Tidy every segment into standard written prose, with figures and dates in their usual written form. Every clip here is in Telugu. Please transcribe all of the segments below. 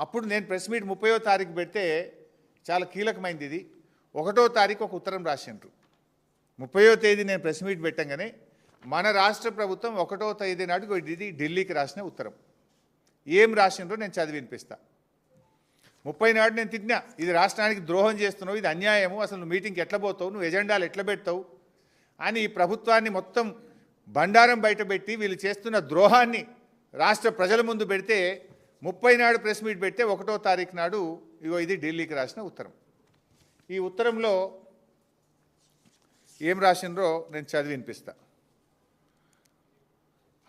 అప్పుడు నేను ప్రెస్ మీట్ 30వ తారీఖు పెడితే చాలా కీలకమైంది ఇది. 1వ తారీఖు ఒక ఉత్తరం రాసిండ్రు. 30వ తేదీ నేను ప్రెస్ మీట్ పెట్టంగానే మన రాష్ట్ర ప్రభుత్వం 1వ తేదీ నాటికి ఇది ఢిల్లీకి రాసిన ఉత్తరం. ఏం రాసిండ్రో నేను చదివి వినిపిస్తా. 30 నాడు నేను తిట్టినా, ఇది రాష్ట్రానికి ద్రోహం చేస్తున్నావు, ఇది అన్యాయము, అసలు నువ్వు మీటింగ్కి ఎట్లా పోతావు, నువ్వు ఎజెండాలు ఎట్లా పెడతావు అని ఈ ప్రభుత్వాన్ని మొత్తం బండారం బయటపెట్టి వీళ్ళు చేస్తున్న ద్రోహాన్ని రాష్ట్ర ప్రజల ముందు పెడితే 30 నాడు ప్రెస్ మీట్ పెడితే 1వ తారీఖు నాడు ఇగో ఇది ఢిల్లీకి రాసిన ఉత్తరం. ఈ ఉత్తరంలో ఏం రాసిండ్రో నేను చదివి వినిపిస్తా.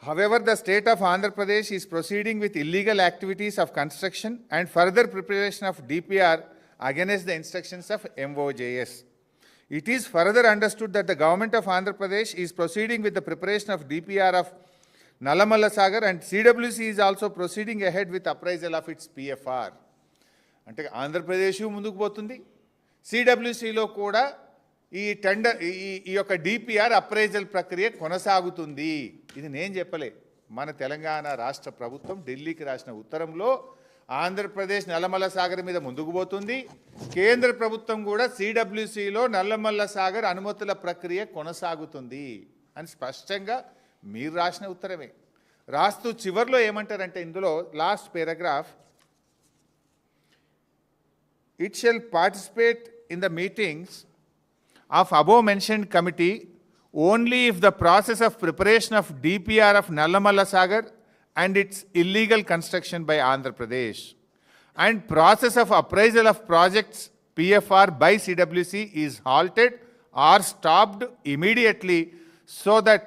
However, the state of Andhra Pradesh is proceeding with illegal activities of construction and further preparation of DPR against the instructions of MOJS. It is further understood that the government of Andhra Pradesh is proceeding with the preparation of DPR of Nallamalla Sagar and CWC is also proceeding ahead with appraisal of its PFR. అంటే ఆంధ్రప్రదేశ్ ముందుకు పోతుంది, సిడబ్ల్యూసిలో కూడా ఈ టెండర్ ఈ యొక్క డిపిఆర్ అప్రైజల్ ప్రక్రియ కొనసాగుతుంది. ఇది నేను చెప్పలే, మన తెలంగాణ రాష్ట్ర ప్రభుత్వం ఢిల్లీకి రాసిన ఉత్తరంలో ఆంధ్రప్రదేశ్ నల్లమల్ల సాగర్ మీద ముందుకు పోతుంది, కేంద్ర ప్రభుత్వం కూడా సిడబ్ల్యూసిలో నల్లమల్ల సాగర్ అనుమతుల ప్రక్రియ కొనసాగుతుంది అని స్పష్టంగా మీరు రాసిన ఉత్తరమే. రాస్తూ చివర్లో ఏమంటారంటే ఇందులో last paragraph, it shall participate in the meetings of above mentioned committee only if the process of preparation of DPR of Nallamalla Sagar and its illegal construction by Andhra Pradesh and process of appraisal of projects PFR by CWC is halted or stopped immediately so that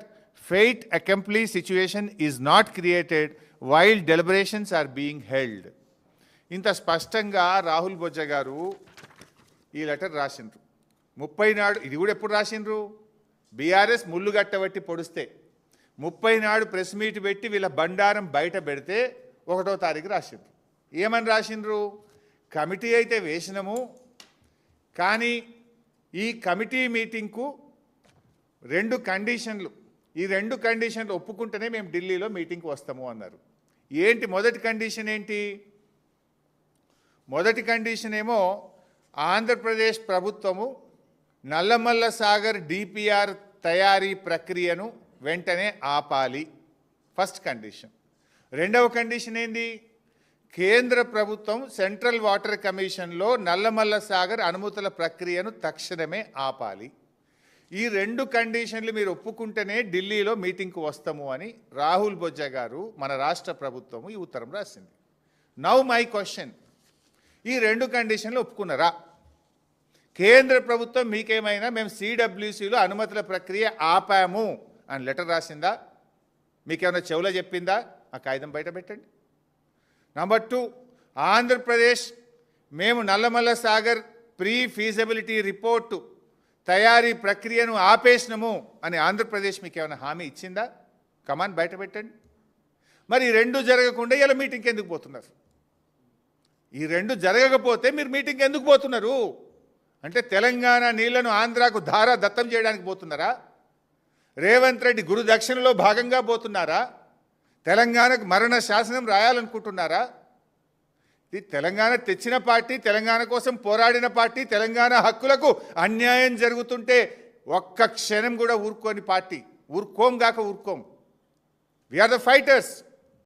fate accomplished situation is not created while deliberations are being held. ఇంత స్పష్టంగా రాహుల్ బొజ్జా గారు ఈ లెటర్ రాసిండ్రు. 30 నాడు ఇది కూడా ఎప్పుడు రాసిండ్రు, బీఆర్ఎస్ ముళ్ళు గట్టబట్టి పొడిస్తే 30 నాడు ప్రెస్ మీట్ పెట్టి వీళ్ళ బండారం బయట పెడితే 1వ తారీఖు రాసిండ్రు. ఏమని రాసిండ్రు, కమిటీ అయితే వేసినాము కానీ ఈ కమిటీ మీటింగ్కు 2 కండిషన్లు, ఈ 2 కండిషన్లు ఒప్పుకుంటేనే మేము ఢిల్లీలో మీటింగ్కి వస్తాము అన్నారు. ఏంటి మొదటి కండిషన్ ఏంటి? మొదటి కండిషన్ ఏమో ఆంధ్రప్రదేశ్ ప్రభుత్వము నల్లమల్ల సాగర్ డిపిఆర్ తయారీ ప్రక్రియను వెంటనే ఆపాలి, ఫస్ట్ కండిషన్. 2వ కండిషన్ ఏంది, కేంద్ర ప్రభుత్వం సెంట్రల్ వాటర్ కమిషన్లో నల్లమల్ల సాగర్ అనుమతుల ప్రక్రియను తక్షణమే ఆపాలి. ఈ 2 కండిషన్లు మీరు ఒప్పుకుంటేనే ఢిల్లీలో మీటింగ్కు వస్తాము అని రాహుల్ బొజ్జా గారు మన రాష్ట్ర ప్రభుత్వము ఈ ఉత్తరం రాసింది. నౌ మై క్వశ్చన్, ఈ 2 కండిషన్లు ఒప్పుకున్నారా? కేంద్ర ప్రభుత్వం మీకేమైనా మేము సిడబ్ల్యూసిలో అనుమతుల ప్రక్రియ ఆపాము అని లెటర్ రాసిందా? మీకేమైనా చెవులో చెప్పిందా? ఆ కాగితం బయట పెట్టండి. నంబర్ 2, ఆంధ్రప్రదేశ్ మేము Nallamala Sagar pre feasibility report తయారీ ప్రక్రియను ఆపేసినము అని ఆంధ్రప్రదేశ్ మీకు ఏమైనా హామీ ఇచ్చిందా? కమాన్ బయట పెట్టండి. మరి ఈ 2 జరగకుండా ఇలా మీటింగ్కి ఎందుకు పోతున్నారు? ఈ 2 జరగకపోతే మీరు మీటింగ్కి ఎందుకు పోతున్నారు? అంటే తెలంగాణ నీళ్లను ఆంధ్రాకు ధారా దత్తం చేయడానికి పోతున్నారా? రేవంత్ రెడ్డి గురు దక్షిణలో భాగంగా పోతున్నారా? తెలంగాణకు మరణ శాసనం రాయాలనుకుంటున్నారా? ఇది తెలంగాణ తెచ్చిన పార్టీ, తెలంగాణ కోసం పోరాడిన పార్టీ, తెలంగాణ హక్కులకు అన్యాయం జరుగుతుంటే ఒక్క క్షణం కూడా ఊరుకోని పార్టీ. ఊరుకోం. We are the fighters.